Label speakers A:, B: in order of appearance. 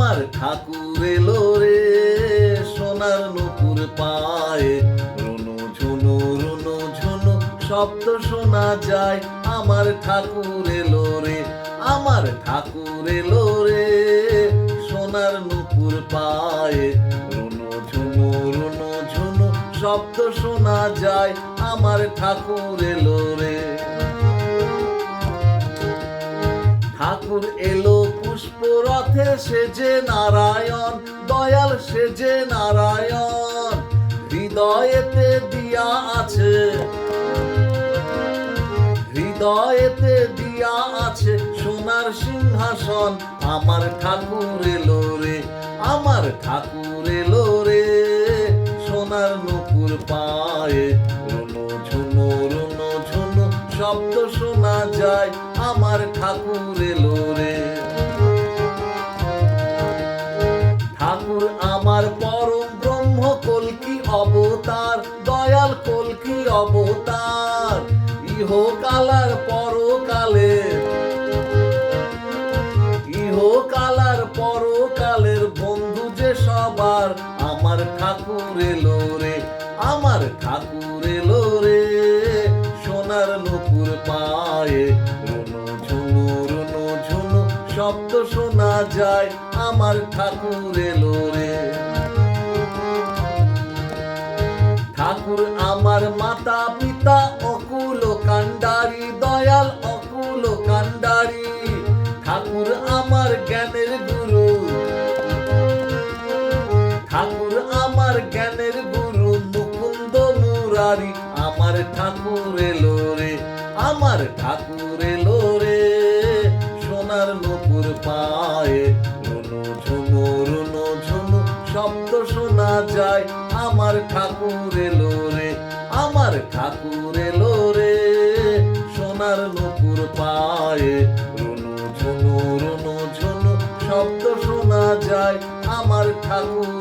A: আমার ঠাকুর এলো রে সোনার নুপুর পায়ে, রুনু ঝুনু রুনু ঝুনু শব্দ শোনা যায়। আমার ঠাকুর এলো রে, আমার ঠাকুর এলো রে সোনার নুপুর পায়ে, রুনু ঝুনু রুনু ঝুনু শব্দ শোনা যায়। আমার ঠাকুর এলো রে। ঠাকুর এলো পুষ্পরথে সেজে নারায়ণ, দয়াল সেজে নারায়ণ, হৃদয়েতে দিয়া আছে, হৃদয়েতে দিয়া আছে সোনার সিংহাসন। আমার ঠাকুর এলো রে, আমার ঠাকুর এলো রে সোনার নুপুর পায়ে, রুনু ঝুনু রুনু ঝুনু শব্দ শোনা যায়। আমার ঠাকুর এলো রে। ঠাকুর আমার পরম ব্রহ্ম কল্কি অবতার, দয়াল কল্কি অবতার, ইহকালার পরকালে, ইহকালার পরকালের বন্ধু যে সবার। আমার ঠাকুর এলো রে, আমার ঠাকুর এলো রে সোনার নুপুর পায়ে, রুনু ঝুনু রুনু ঝুনু শব্দ শোনা যায়। আমার ঠাকুর এলো রে। ঠাকুর আমার মাতা পিতা অকুল কান্ডারি, দয়াল অকুল কান্ডারি, ঠাকুর আমার জ্ঞানের গুরু, ঠাকুর আমার জ্ঞানের গুরু মুকুন্দ মুরারি। আমার ঠাকুর এলো রে, আমার ঠাকুর এলো রে সোনার নুপুর পায়ে, রুনু ঝুনু রুনু ঝুনু শব্দ শোনা যায়। আমার ঠাকুর এলো রে, আমার ঠাকুর এলো রে সোনার নুপুর পায়ে, রুনু ঝুনু রুনু ঝুনু শব্দ শোনা যায়। আমার ঠাকুর